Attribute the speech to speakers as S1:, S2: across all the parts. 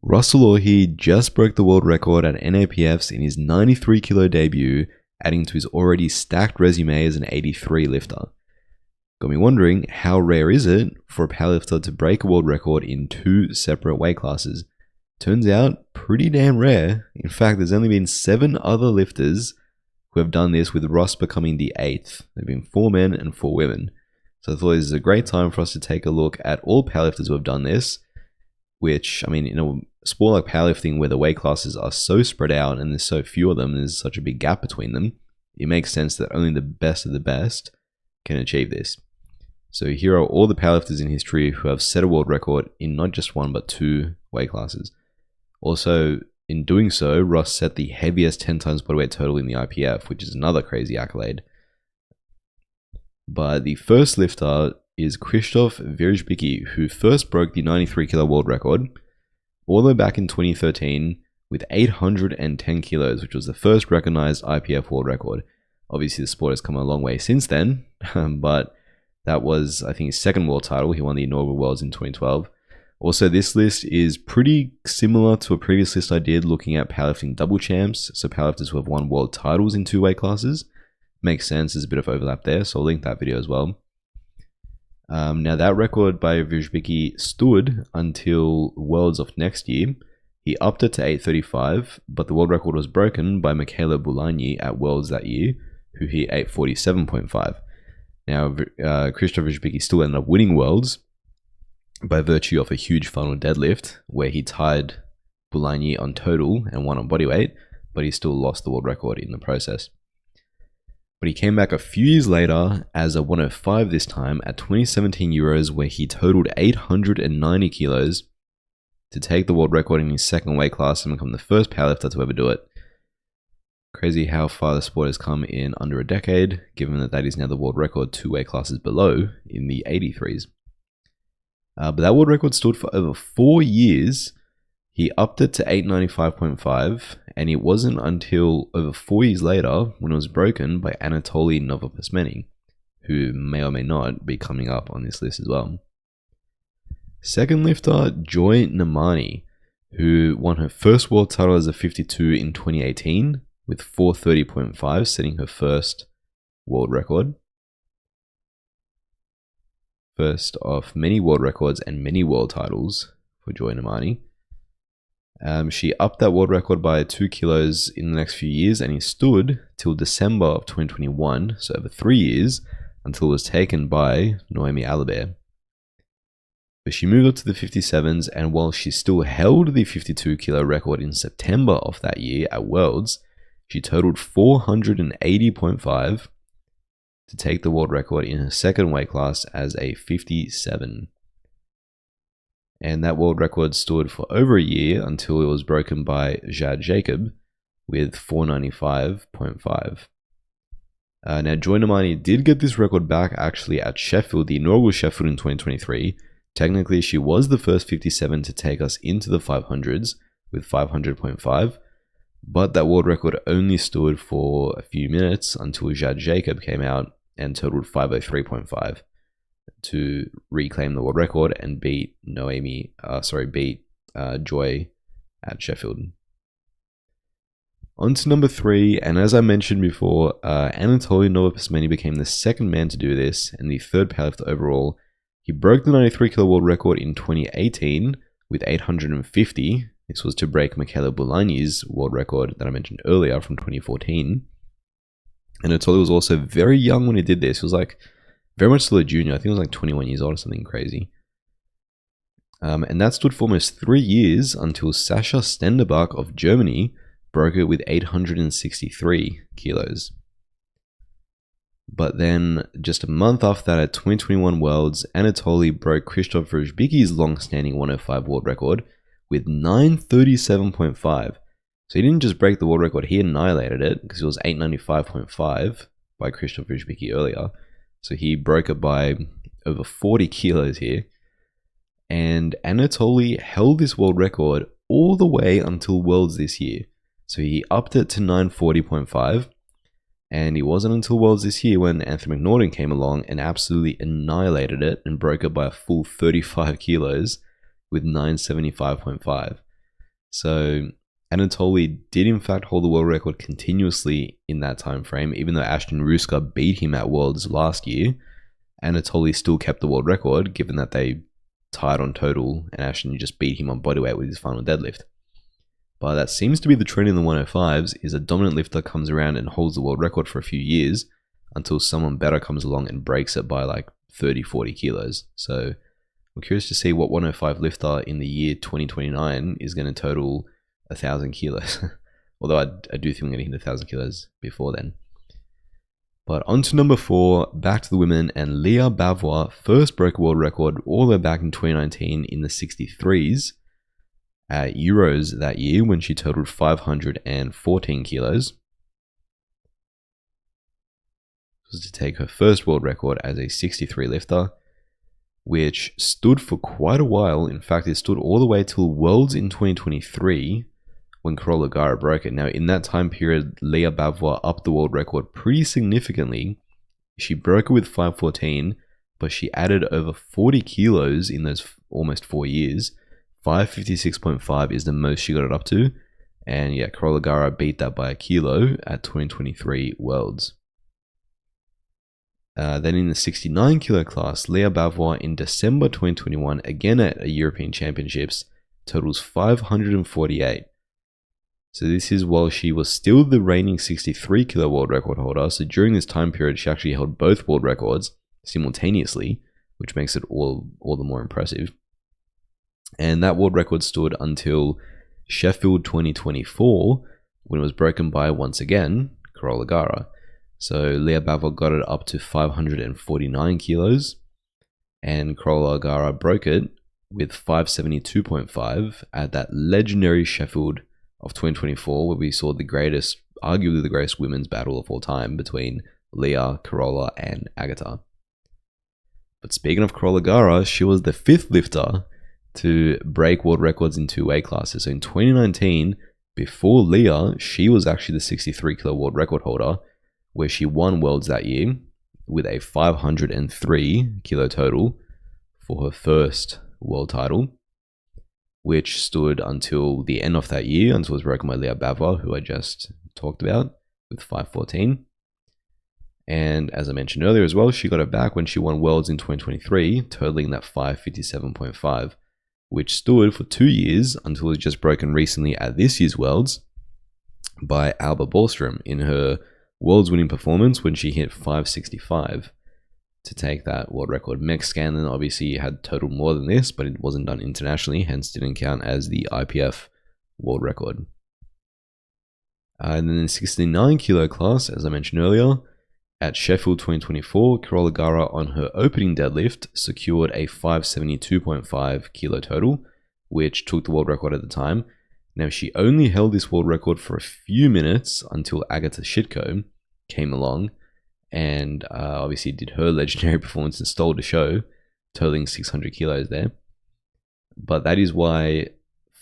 S1: Russel Orhii just broke the world record at NAPFs in his 93 kilo debut, adding to his already stacked resume as an 83 lifter. Got me wondering, how rare is it for a powerlifter to break a world record in 2 separate weight classes? Turns out, pretty damn rare. In fact, there's only been 7 other lifters who have done this, with Russ becoming the 8th. There have been 4 men and 4 women. So I thought this is a great time for us to take a look at all powerlifters who have done this, which, I mean, in a sport like powerlifting where the weight classes are so spread out and there's so few of them, there's such a big gap between them, it makes sense that only the best of the best can achieve this. So here are all the powerlifters in history who have set a world record in not just 1 but 2 weight classes. Also, in doing so, Russ set the heaviest 10 times bodyweight total in the IPF, which is another crazy accolade. But the first lifter is Krzysztof Wierzbicki, who first broke the 93 kilo world record all the way back in 2013 with 810 kilos, which was the first recognized IPF world record. Obviously, the sport has come a long way since then, but that was, I think, his second world title. He won the inaugural Worlds in 2012. Also, this list is pretty similar to a previous list I did looking at powerlifting double champs, so powerlifters who have won world titles in 2 weight classes. Makes sense, there's a bit of overlap there, so I'll link that video as well. Now, that record by Wierzbicki stood until Worlds of next year. He upped it to 835, but the world record was broken by Kjell Bakkelund at Worlds that year, who hit 847.5. Now, Krzysztof Wierzbicki still ended up winning Worlds by virtue of a huge final deadlift, where he tied Bakkelund on total and won on bodyweight, but he still lost the world record in the process. But he came back a few years later as a 105 this time at 2017 Euros, where he totaled 890 kilos to take the world record in his second weight class and become the first powerlifter to ever do it. Crazy how far the sport has come in under a decade, given that that is now the world record 2 weight classes below in the 83s. But that world record stood for over 4 years. He upped it to 895.5, and it wasn't until over 4 years later when it was broken by Anatolii Novopismennyi, who may or may not be coming up on this list as well. Second lifter, Joy Nnamani, who won her first world title as a 52 in 2018 with 430.5, setting her first world record. First of many world records and many world titles for Joy Nnamani. She upped that world record by 2 kilos in the next few years, and he stood till December of 2021, so over 3 years, until it was taken by Noemi Alibert. But she moved up to the 57s, and while she still held the 52 kilo record in September of that year at Worlds, she totaled 480.5 to take the world record in her second weight class as a 57. And that world record stood for over a year until it was broken by Jad Jacob with 495.5. Now, Joy Nnamani did get this record back actually at Sheffield, the inaugural Sheffield in 2023. Technically, she was the first 57 to take us into the 500s with 500.5, but that world record only stood for a few minutes until Jad Jacob came out and totaled 503.5. To reclaim the world record and beat Joy at Sheffield. On to number 3, and as I mentioned before, Anatolii Novopismennyi became the second man to do this and the third powerlifter overall. He broke the 93 kilo world record in 2018 with 850. This was to break Kjell Bakkelund's world record that I mentioned earlier from 2014. And Anatolii was also very young when he did this. He was like very much still a junior. I think it was like 21 years old or something crazy. And that stood for almost 3 years until Sascha Stenderbach of Germany broke it with 863 kilos. But then just a month after that at 2021 Worlds, Anatolii broke Krzysztof Wierzbicki's long-standing 105 world record with 937.5. So he didn't just break the world record, he annihilated it because it was 895.5 by Krzysztof Wierzbicki earlier. So he broke it by over 40 kilos here. And Anatolii held this world record all the way until Worlds this year. So he upped it to 940.5. And it wasn't until Worlds this year when Anthony McNaughton came along and absolutely annihilated it and broke it by a full 35 kilos with 975.5. So Anatolii did in fact hold the world record continuously in that time frame, even though Ashton Ruska beat him at Worlds last year. Anatolii still kept the world record, given that they tied on total and Ashton just beat him on bodyweight with his final deadlift. But that seems to be the trend in the 105s, is a dominant lifter comes around and holds the world record for a few years until someone better comes along and breaks it by like 30, 40 kilos. So I'm curious to see what 105 lifter in the year 2029 is going to total 1,000 kilos. Although I do think we're going to hit 1,000 kilos before then. But on to number 4, back to the women, and Lya Bavoil first broke a world record all the way back in 2019 in the 63s at Euros that year when she totaled 514 kilos. This was to take her first world record as a 63 lifter, which stood for quite a while. In fact, it stood all the way till Worlds in 2023 when Carola Garra broke it. Now, in that time period, Lya Bavoil upped the world record pretty significantly. She broke it with 514, but she added over 40 kilos in those almost 4 years. 556.5 is the most she got it up to. And yeah, Carola Garra beat that by a kilo at 2023 Worlds. Then in the 69 kilo class, Lya Bavoil in December 2021, again at a European Championships, totals 548. So this is while she was still the reigning 63 kilo world record holder. So during this time period, she actually held both world records simultaneously, which makes it all the more impressive. And that world record stood until Sheffield 2024, when it was broken by, once again, Carola Garra. So Lya Bavoil got it up to 549 kilos, and Carola Garra broke it with 572.5 at that legendary Sheffield of 2024, where we saw the greatest, arguably the greatest women's battle of all time between Lya, Carola, and Agata. But speaking of Carola Garra, she was the 5th lifter to break world records in 2 weight classes. So in 2019, before Lya, she was actually the 63 kilo world record holder, where she won Worlds that year with a 503 kilo total for her first world title, which stood until the end of that year, until it was broken by Lya Bavoil, who I just talked about, with 514. And as I mentioned earlier as well, she got it back when she won Worlds in 2023, totaling that 557.5, which stood for 2 years until it was just broken recently at this year's Worlds by Alba Borgström in her Worlds winning performance when she hit 565 to take that world record. Meg Scanlon obviously had totaled more than this, but it wasn't done internationally, hence didn't count as the IPF world record. And then in the 69 kilo class, as I mentioned earlier, at Sheffield 2024, Carola Garra on her opening deadlift secured a 572.5 kilo total, which took the world record at the time. Now, she only held this world record for a few minutes until Agata Sitko came along and obviously did her legendary performance and stole the show, totaling 600 kilos there. But that is why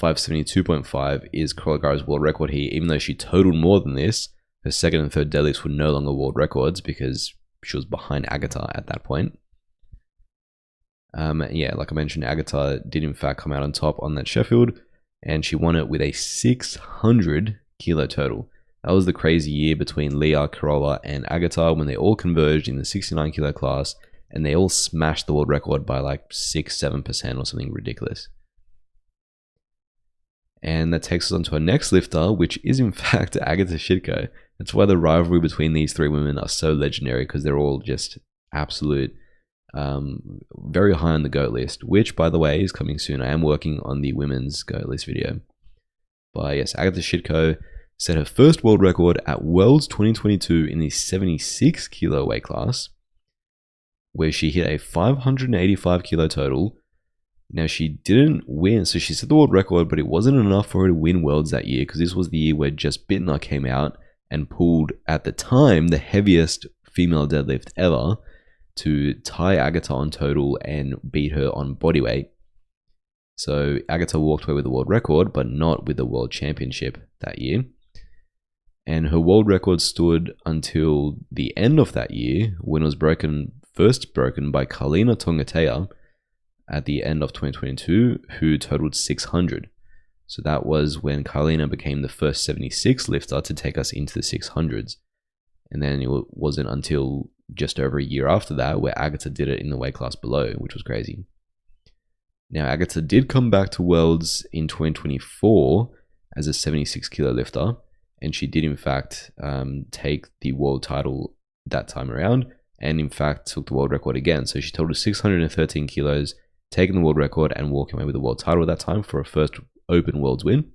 S1: 572.5 is Carola Garra's world record here. Even though she totaled more than this, her second and third deadlifts were no longer world records because she was behind Agata at that point. Yeah, like I mentioned, Agata did in fact come out on top on that Sheffield, and she won it with a 600 kilo total. That was the crazy year between Lya, Carola, and Agata when they all converged in the 69 kilo class, and they all smashed the world record by like 6-7% or something ridiculous. And that takes us on to our next lifter, which is in fact Agata Sitko. That's why the rivalry between these 3 women are so legendary, because they're all just absolute, very high on the GOAT list, which, by the way, is coming soon. I am working on the women's GOAT list video. But yes, Agata Sitko set her first world record at Worlds 2022 in the 76 kilo weight class, where she hit a 585 kilo total. Now, she didn't win, so she set the world record, but it wasn't enough for her to win Worlds that year, because this was the year where Jess Bittner came out and pulled, at the time, the heaviest female deadlift ever to tie Agata on total and beat her on bodyweight. So Agata walked away with the world record, but not with the world championship that year. And her world record stood until the end of that year, when it was first broken by Karolina Tongatea at the end of 2022, who totaled 600. So that was when Karolina became the first 76 lifter to take us into the 600s. And then it wasn't until just over a year after that where Agata did it in the weight class below, which was crazy. Now, Agata did come back to Worlds in 2024 as a 76 kilo lifter, and she did in fact take the world title that time around, and in fact took the world record again. So she totaled 613 kilos, taking the world record and walking away with the world title at that time for a first open Worlds win.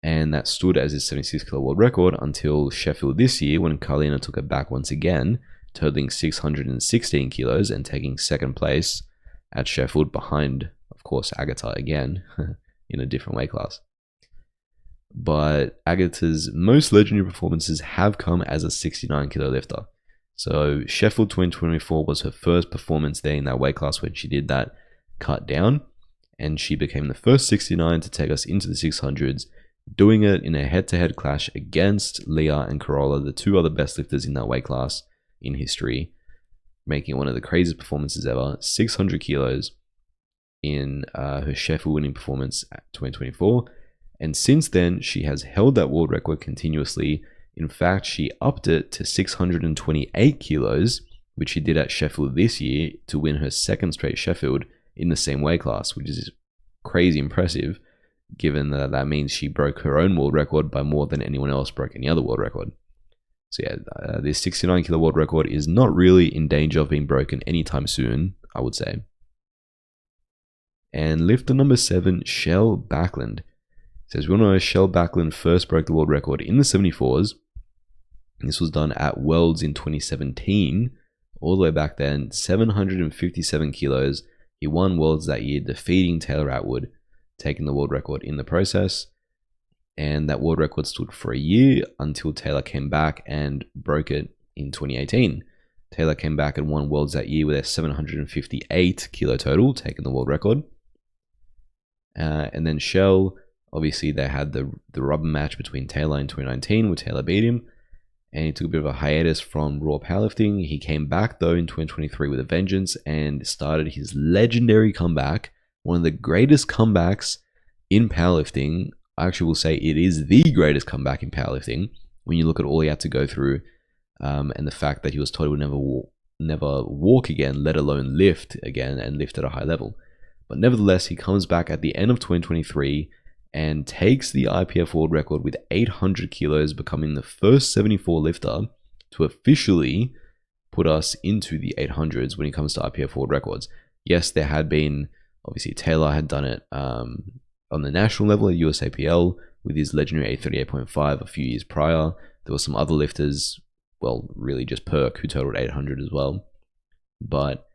S1: And that stood as his 76 kilo world record until Sheffield this year, when Karolina took it back once again, totaling 616 kilos and taking second place at Sheffield behind, of course, Agata again in a different weight class. But Agata's most legendary performances have come as a 69 kilo lifter. So Sheffield 2024 was her first performance there in that weight class when she did that cut down, and she became the first 69 to take us into the 600s, doing it in a head-to-head clash against Lya and Carola, the two other best lifters in that weight class in history, making it one of the craziest performances ever. 600 kilos in her Sheffield winning performance at 2024. And since then, she has held that world record continuously. In fact, she upped it to 628 kilos, which she did at Sheffield this year to win her second straight Sheffield in the same weight class, which is crazy impressive, given that that means she broke her own world record by more than anyone else broke any other world record. So yeah, this 69 kilo world record is not really in danger of being broken anytime soon, I would say. And lifter number 7, Kjell Bakkelund. Says, we all know Kjell Bakkelund first broke the world record in the 74s. This was done at Worlds in 2017. All the way back then, 757 kilos. He won Worlds that year, defeating Taylor Atwood, taking the world record in the process. And that world record stood for a year until Taylor came back and broke it in 2018. Taylor came back and won Worlds that year with a 758 kilo total, taking the world record. And then Kjell, obviously they had the rubber match between Taylor in 2019 where Taylor beat him. And he took a bit of a hiatus from raw powerlifting. He came back though in 2023 with a vengeance and started his legendary comeback. One of the greatest comebacks in powerlifting. I actually will say it is the greatest comeback in powerlifting when you look at all he had to go through, and the fact that he was told he would never walk again, let alone lift again and lift at a high level. But nevertheless, he comes back at the end of 2023 and takes the IPF world record with 800 kilos, becoming the first 74 lifter to officially put us into the 800s when it comes to IPF world records. Yes, there had been, obviously Taylor had done it on the national level at USAPL with his legendary 838.5 a few years prior. There were some other lifters, well, really just Perk, who totaled 800 as well. But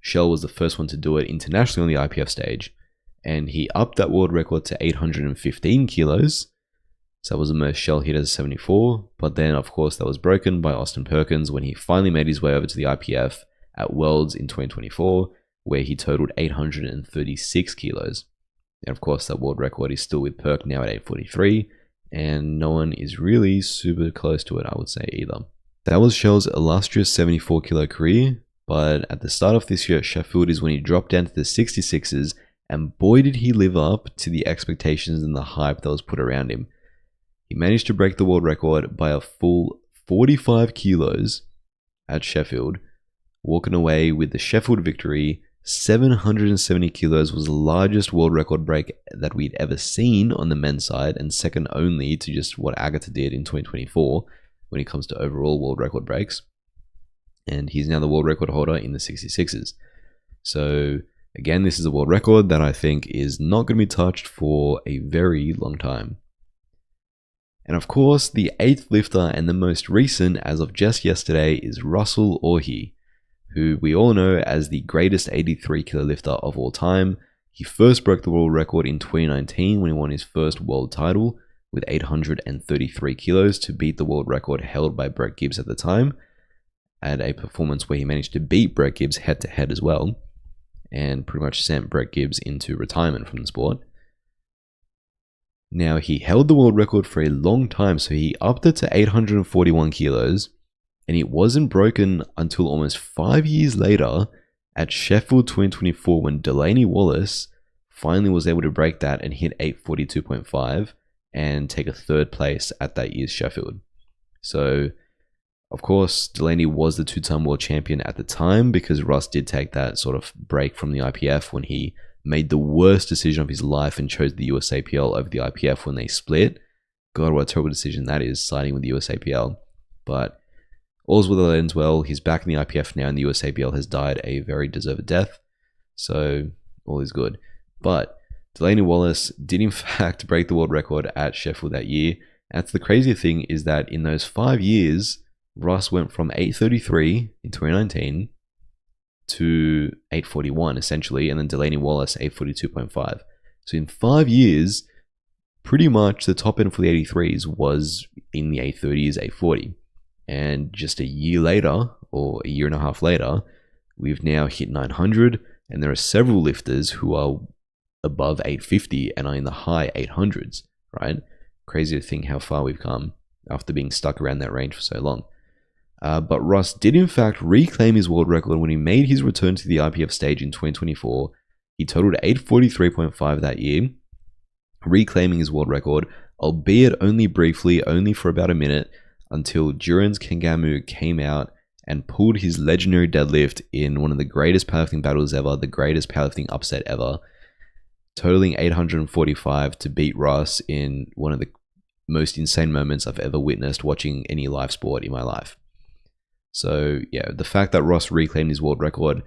S1: Kjell was the first one to do it internationally on the IPF stage, and he upped that world record to 815 kilos. So that was the most Kjell hit as a 74, but then of course that was broken by Austin Perkins when he finally made his way over to the IPF at Worlds in 2024, where he totaled 836 kilos. And of course that world record is still with Perk now at 843, and no one is really super close to it, I would say, either. That was Kjell's illustrious 74 kilo career, but at the start of this year at Sheffield is when he dropped down to the 66s, and boy did he live up to the expectations and the hype that was put around him. He managed to break the world record by a full 45 kilos at Sheffield, walking away with the Sheffield victory. 770 kilos was the largest world record break that we'd ever seen on the men's side, and second only to just what Agata did in 2024 when it comes to overall world record breaks. And he's now the world record holder in the 66s. So again, this is a world record that I think is not going to be touched for a very long time. And of course, the 8th lifter and the most recent as of just yesterday is Russel Orhii, who we all know as the greatest 83 kilo lifter of all time. He first broke the world record in 2019 when he won his first world title with 833 kilos to beat the world record held by Brett Gibbs at the time, at a performance where he managed to beat Brett Gibbs head to head as well, and pretty much sent Brett Gibbs into retirement from the sport. Now, he held the world record for a long time, so he upped it to 841 kilos, and it wasn't broken until almost 5 years later at Sheffield 2024 when Delaney Wallace finally was able to break that and hit 842.5 and take a third place at that year's Sheffield. So, of course, Delaney was the two-time world champion at the time because Russ did take that sort of break from the IPF when he made the worst decision of his life and chose the USAPL over the IPF when they split. God, what a terrible decision that is, siding with the USAPL. But all's well that ends well. He's back in the IPF now, and the USAPL has died a very deserved death. So, all is good. But Delaney Wallace did in fact break the world record at Sheffield that year. And the crazy thing is that in those 5 years, Russ went from 833 in 2019 to 841 essentially, and then Delaney Wallace 842.5. So in 5 years, pretty much the top end for the 83s was in the 830s, 840. And just a year later, or a year and a half later, we've now hit 900, and there are several lifters who are above 850 and are in the high 800s, right? Crazy to think how far we've come after being stuck around that range for so long. But Russ did in fact reclaim his world record when he made his return to the IPF stage in 2024. He totaled 843.5 that year, reclaiming his world record, albeit only briefly, only for about a minute, until Durrans Kangamu came out and pulled his legendary deadlift in one of the greatest powerlifting battles ever, the greatest powerlifting upset ever, totaling 845 to beat Russ in one of the most insane moments I've ever witnessed watching any live sport in my life. So yeah, the fact that Russ reclaimed his world record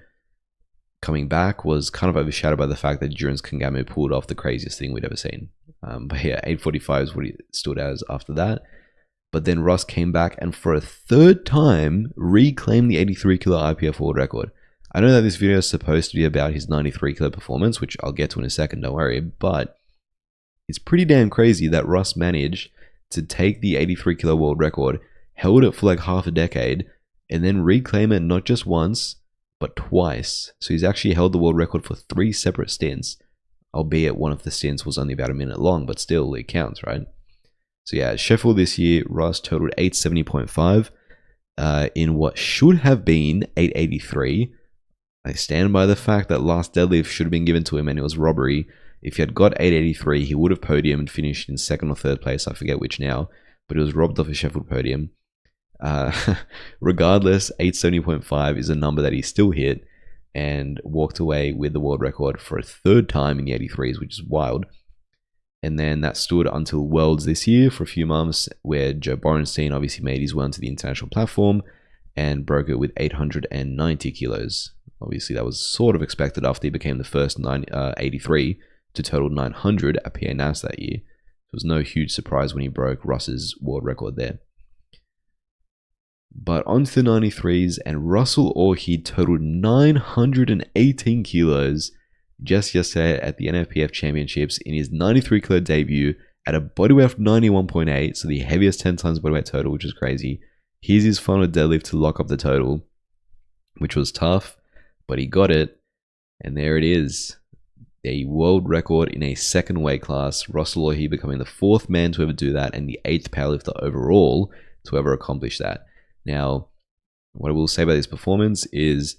S1: coming back was kind of overshadowed by the fact that Durrans Kangamu pulled off the craziest thing we'd ever seen. But yeah, 845 is what he stood as after that. But then Russ came back and for a third time reclaimed the 83 kilo IPF world record. I know that this video is supposed to be about his 93 kilo performance, which I'll get to in a second, don't worry, but it's pretty damn crazy that Russ managed to take the 83 kilo world record, held it for like half a decade, and then reclaim it not just once, but twice. So he's actually held the world record for 3 separate stints, albeit one of the stints was only about a minute long, but still it counts, right? So yeah, Sheffield this year, Russ totaled 870.5 in what should have been 883. I stand by the fact that last deadlift should have been given to him and it was robbery. If he had got 883, he would have podiumed and finished in second or third place, I forget which now, but it was robbed off a Sheffield podium. Regardless, 870.5 is a number that he still hit and walked away with the world record for a third time in the 83s, which is wild. And then that stood until Worlds this year for a few months, where Joe Borenstein obviously made his way onto the international platform and broke it with 890 kilos. Obviously, that was sort of expected after he became the first 83 to total 900 at PA NAS that year. It was no huge surprise when he broke Russ's world record there. But onto the 93s, and Russel Orhii totaled 918 kilos just yesterday at the NFPF Championships in his 93 kilo debut at a bodyweight of 91.8, so the heaviest 10 times bodyweight total, which is crazy. Here's his final deadlift to lock up the total, which was tough, but he got it, and there it is. A world record in a second weight class, Russel Orhii becoming the 4th man to ever do that and the 8th powerlifter overall to ever accomplish that. Now, what I will say about this performance is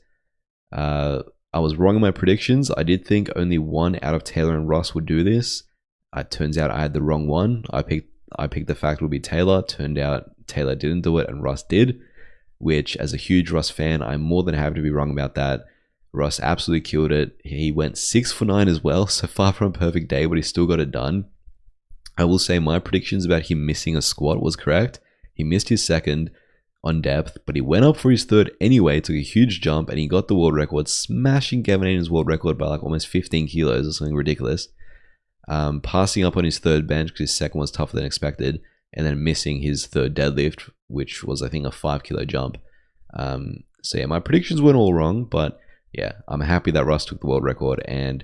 S1: I was wrong in my predictions. I did think only one out of Taylor and Russ would do this. It turns out I had the wrong one. I picked the fact it would be Taylor. Turned out Taylor didn't do it and Russ did, which as a huge Russ fan, I'm more than happy to be wrong about that. Russ absolutely killed it. He went 6 for 9 as well, so far from a perfect day, but he still got it done. I will say my predictions about him missing a squat was correct. He missed his second on depth, but he went up for his third anyway, took a huge jump, and he got the world record, smashing Gavin Aiden's world record by like almost 15 kilos or something ridiculous. Passing up on his third bench because his second was tougher than expected, and then missing his third deadlift, which was I think a 5 kilo jump. So yeah, my predictions weren't all wrong, but yeah, I'm happy that Russ took the world record. And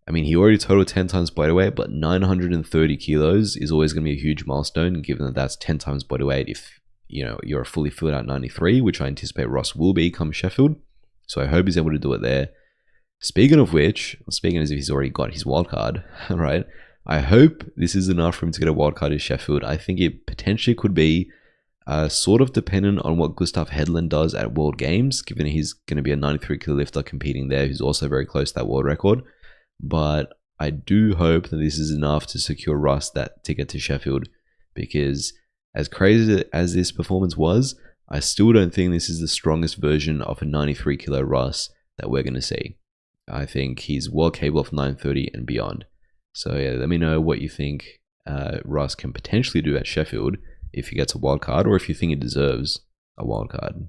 S1: I mean, he already totaled 10 times bodyweight, but 930 kilos is always going to be a huge milestone, given that that's 10 times bodyweight if you know you're a fully filled out 93, which I anticipate Russ will be come Sheffield. So I hope he's able to do it there. Speaking of which, speaking as if he's already got his wildcard, right? I hope this is enough for him to get a wildcard at Sheffield. I think it potentially could be sort of dependent on what Gustav Hedlund does at World Games, given he's going to be a 93 kilo lifter competing there, who's also very close to that world record. but I do hope that this is enough to secure Russ that ticket to Sheffield, because as crazy as this performance was, I still don't think this is the strongest version of a 93 kilo Russ that we're going to see. I think he's well capable of 930 and beyond. So yeah, let me know what you think Russ can potentially do at Sheffield if he gets a wild card, or if you think he deserves a wild card.